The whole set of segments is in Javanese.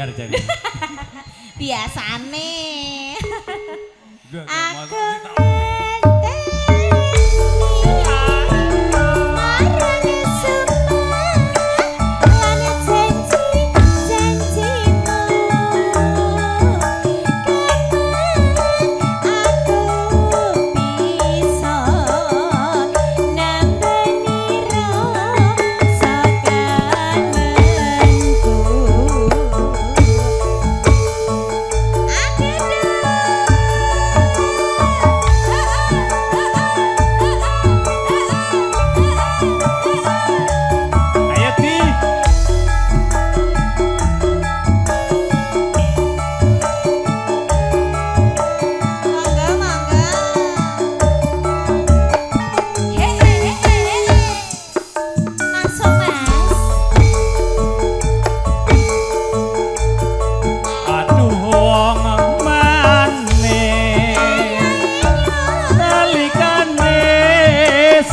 bayar jadi. Biasane. Aku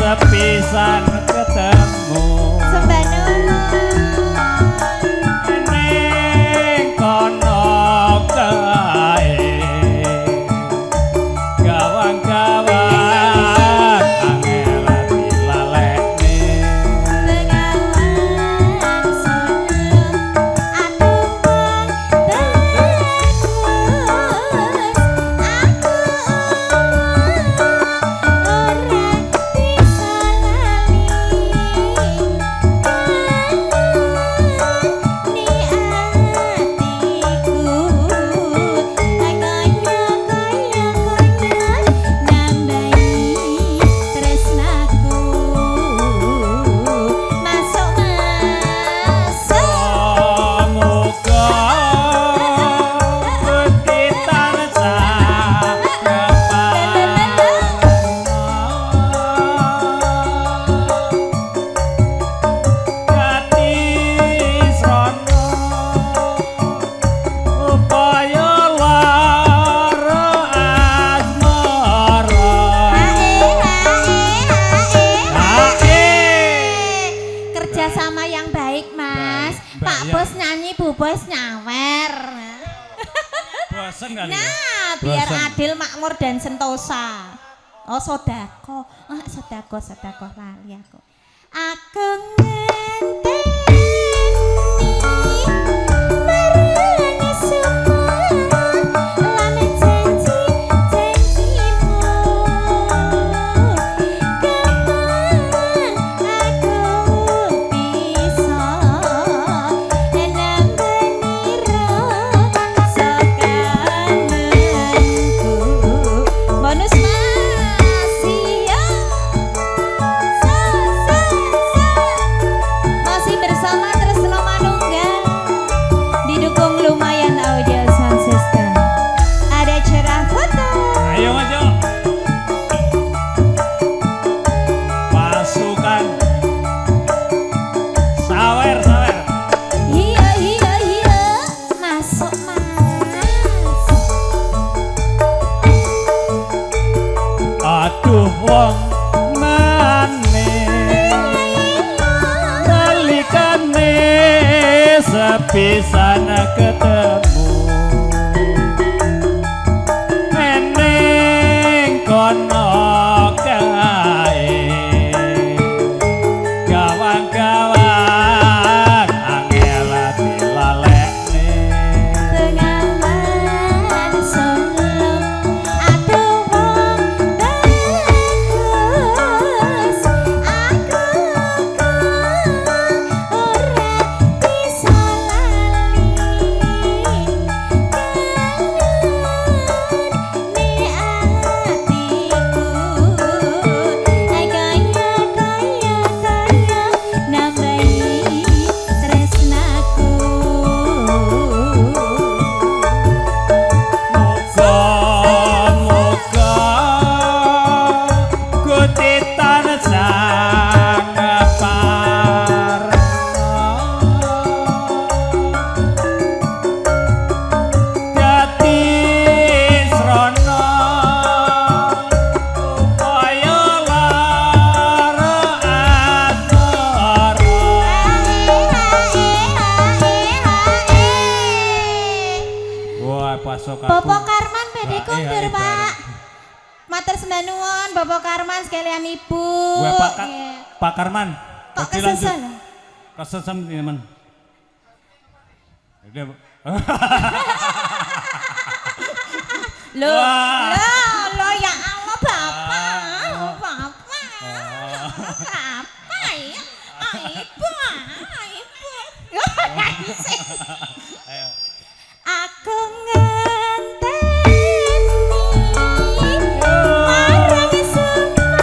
sepisan ketemu ning kono kae gawang-gawang angel dilalekne sama yang baik mas. Pak Bos nyanyi, Bu Bos nyawer. Bosen kali Nah biar adil makmur dan sentosa. Oh sodako, sodako lali aku. Aku ngenteni marani semua lame janji-janjimu. Aduh wong maneh nalikane sepisan ketemu eneng kono kae gawang-gawang angel dilalekne Bengawan solo aduh wong bagus aku ora bisa lali sembah nuwun Bapak Karman sekalian Ibu. Wah, Nggih. Pak Karman. Kok Jadi lanjut. kesesen? Kesesen teman. Udah. Wah. Lo ya Allah Bapak. Bapak. Bapak ya. Ibu. Ayo. Aku ngenteni marang semua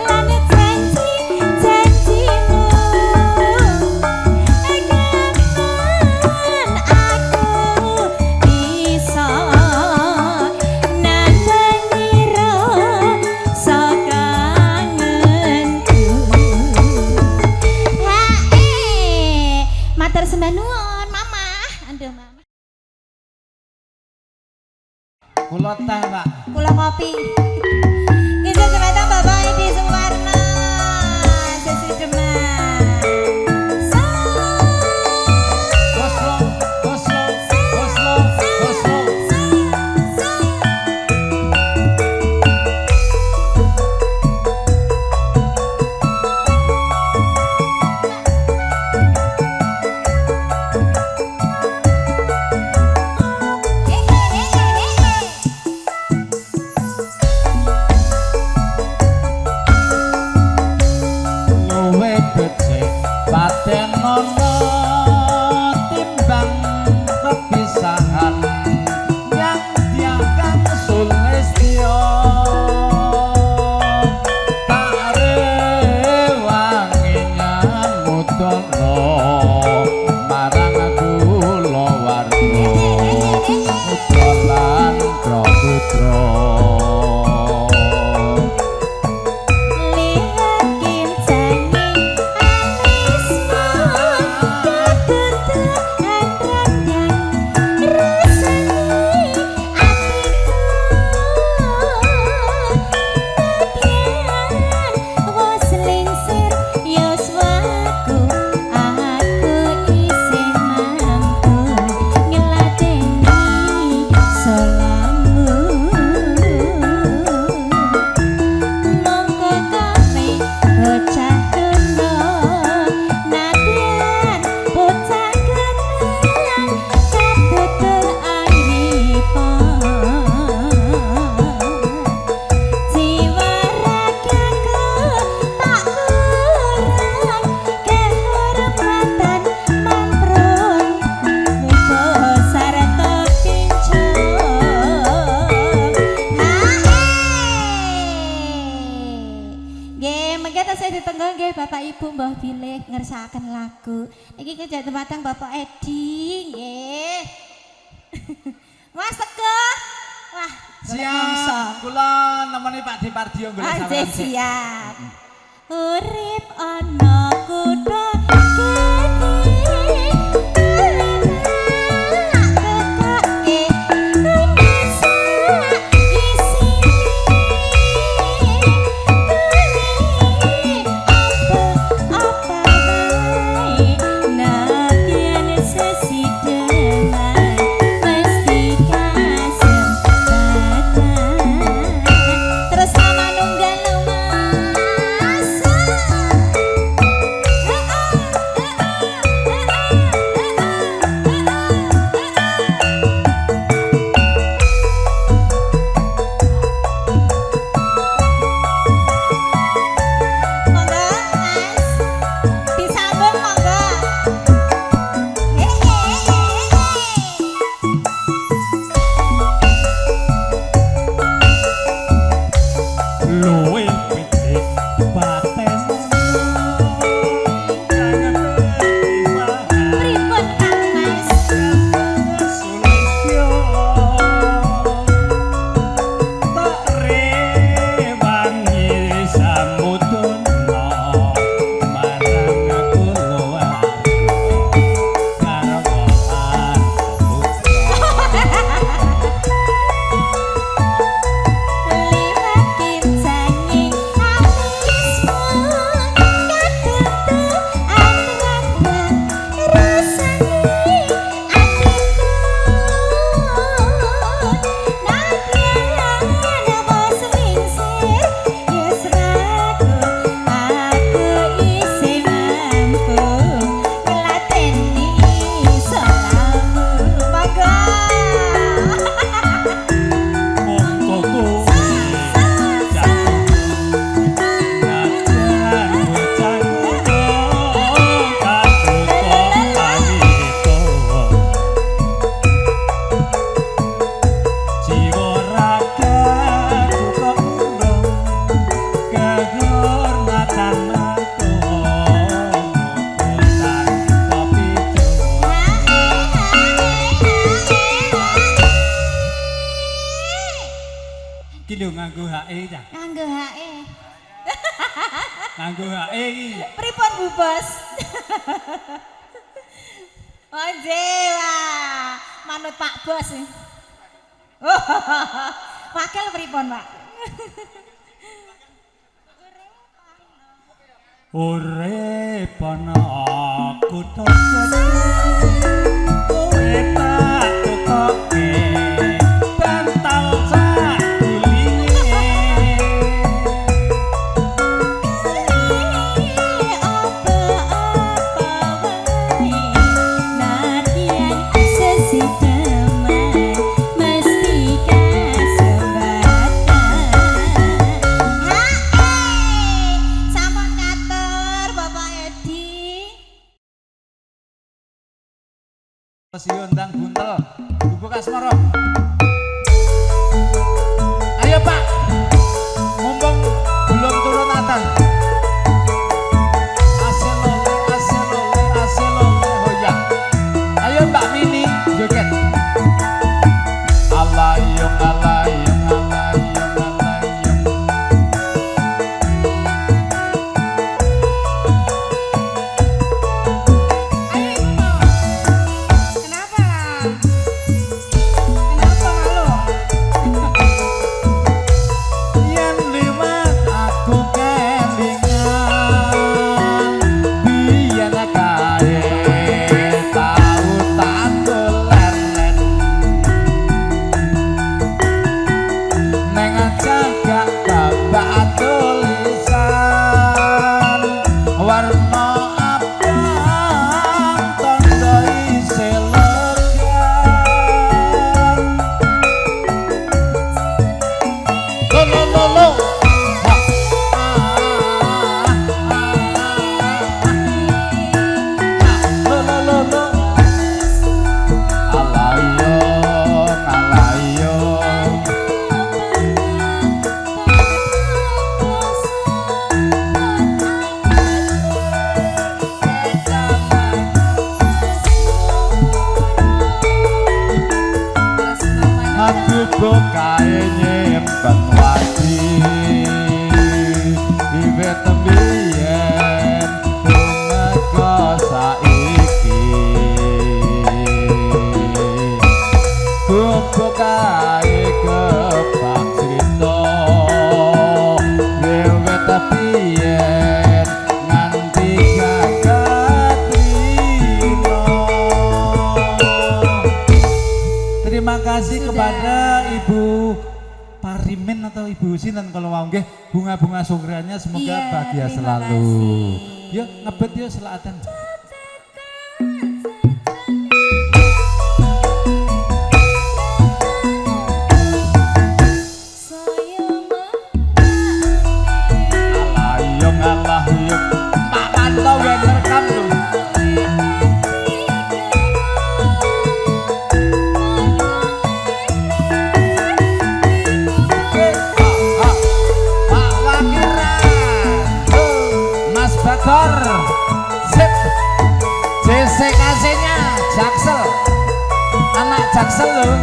lan janji-janjimu kapan aku bisa nandani rasa kangenku. Matur sembah nuwun Mama. Aduh Mama. Kula teh, Pak. Kula kopi. Kisah sebatang Bapak Edi Suwarno. Sesi Demak. Oslo, Oslo, Oslo, Oslo. Luwe becik paten nono timbang pepisahan yang tiakan sulistyo tak rewangi nyamudono marang kula warga putra lan putra. Lihatin janji alismu kebetulan rendang rasani atiku wis lingsir yuswaku aku isih mampu ngeladeni solamu. Mongko kami bocah tunda nadyan bocah kenang kabetul aripon jiwa ragaku tak kurang kehormatan mamprun muga sarta Nggih, mengke tasih ditenggo nggih Bapak Ibu Mbah Bilih ngersakaken lagu. Iki kejak tematang Bapak Edi nggih. Mas Teguh. Wah, Siap, kula nemeni Pak Dipardio golek Anjir sampeyan sik. siap. Urip ana kutha gede. Terus sama nunggal lo mas. nganggo HE ta. Nganggo HE. Nganggo HE iki. Pripun Bu Bos? Oh lah, manut Pak Bos. Oh, wakil pripun, Pak? Uripon aku tokoke kowe tak tokoke bantal sadulinge Stasiun Ndang Buntel, Bubuk Asmara. Ayo Pak, mumpung belum turun atan. Aselole, aselole, aselole, hoya. Ayo Mbak Mini, joget. Alayong, alayong, alayong, alayong. Kenapa? Kenapa malu? Yen liwat aku kelingan biyen kae tau tak dolen neng jagak babak tulisan warna abang tondo isih legan lo lo lo lo lo lo lo alayong alayong aku bokae nyimpen wadi iwet tembiyen tumeka saiki bokae kebak crita wiwit tembiyen nganti gagat rino. Terima kasih kepada Ibu Parimin atau Ibu Sinan kalau mau nggih bunga-bunga sugrianya semoga Iya, bahagia terima selalu. kasih. Yuk ngebet yuk selatan. Alayong alayong Pak Manto yang ngerekam tuh. Pak Wakiran, Mas Bagor, sip, JCKC-nya Jaksel, anak Jaksel loh.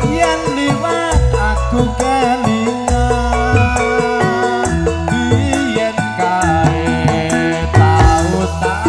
Yen liwat aku kelingan biyen kae tau tak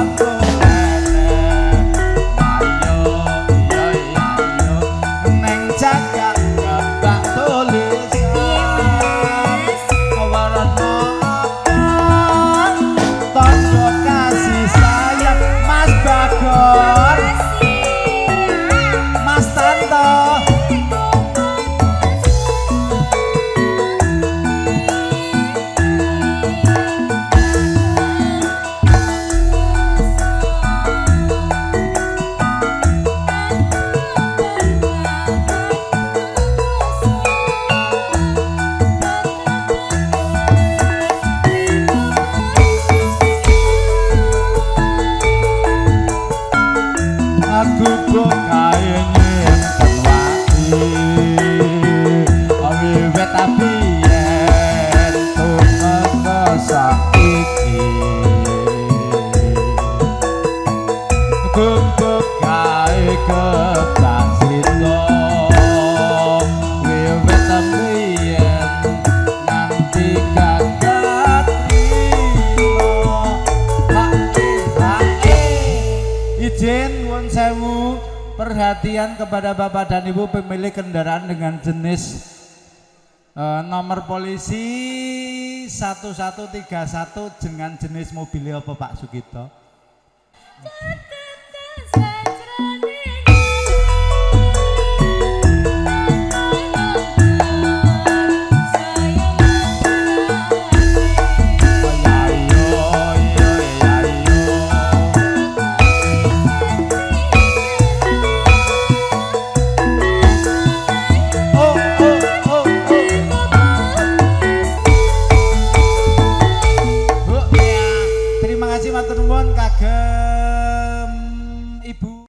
perhatian kepada Bapak dan Ibu pemilik kendaraan dengan jenis nomor polisi 1131 dengan jenis mobilnya apa Pak Sugito? Kagem Ibu.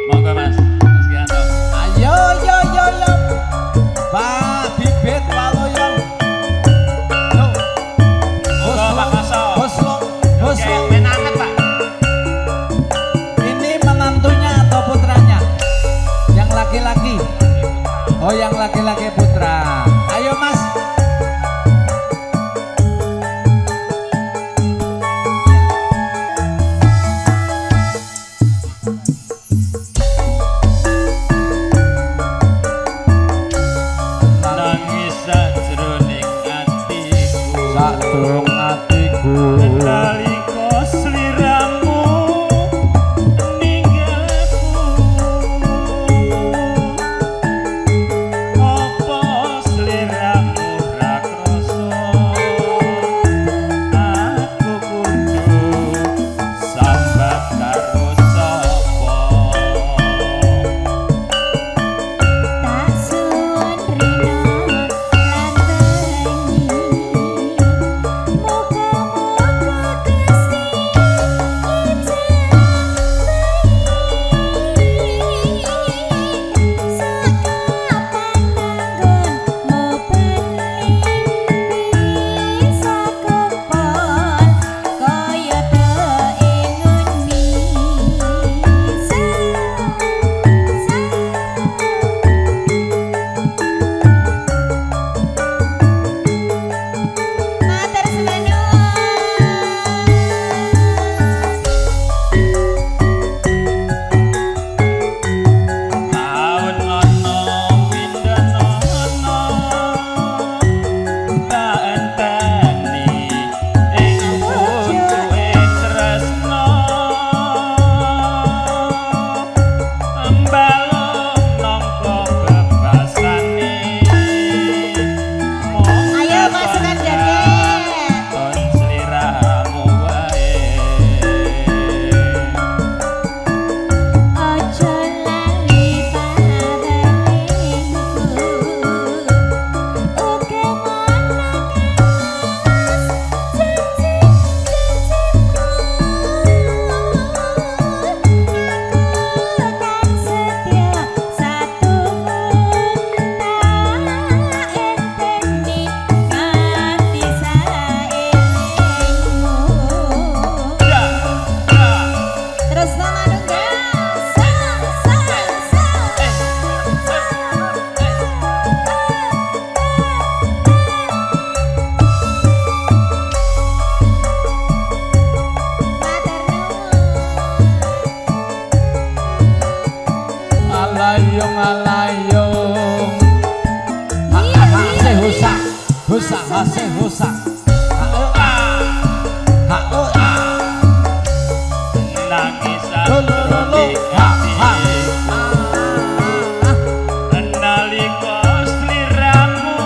Monggo Mas Gianto. Ayo yo yo yo. Pak Bibit Waloyong. Yo. Monggo Pak Kaso. Boslo. Boslo. Menanget Pak. Ini menantunya atau putranya? Yang laki-laki. Oh, yang laki-laki putra. Ayo Mas. Sakjroning atiku nalika sliramu ninggalku apa sliramu ra krasa aku kudu sambat karo sapa Tak sun rina lan bengi Moga-moga Gusti ijabahi Sakapan nanggon mobeling bisa kepol kaya teinguni Matur taun ana pindana ana tak enteni ing pucuke tresno embalung nangka bebasane Ayo masukkan jaket. ton sliramu wae Ojo lali pabalingku Uga monokas janji-janjimu Aku kan setia satumu Tak enteni nganti saelingmu Terus ngomong gas, alayong alayong. Haseh husak. Husak haseh husak. nangis Lulu ha ha. nalika sliramu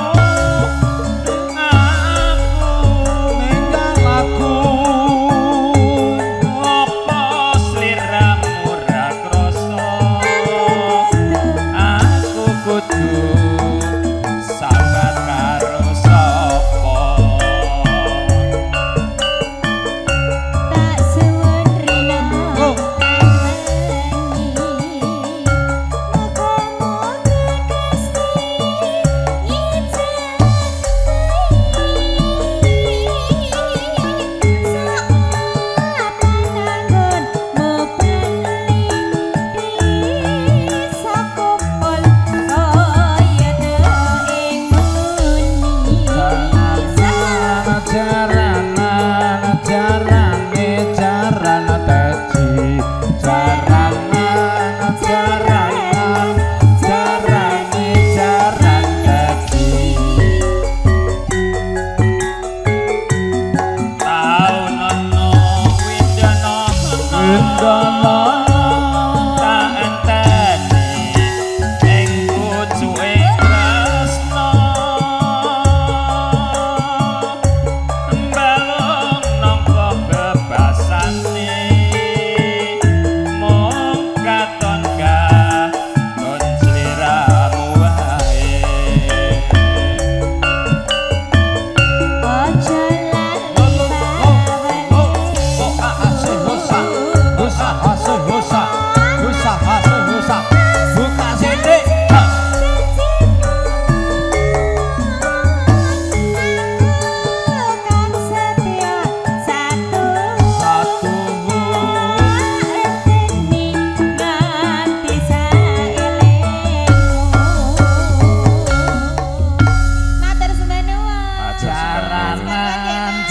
aku Ninggal aku. apa sliramu ra krasa aku kudu sabar karo sapa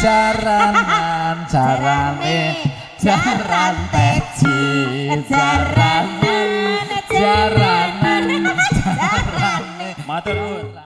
jaranan jarane jaran teji jaranan Matur nuwun.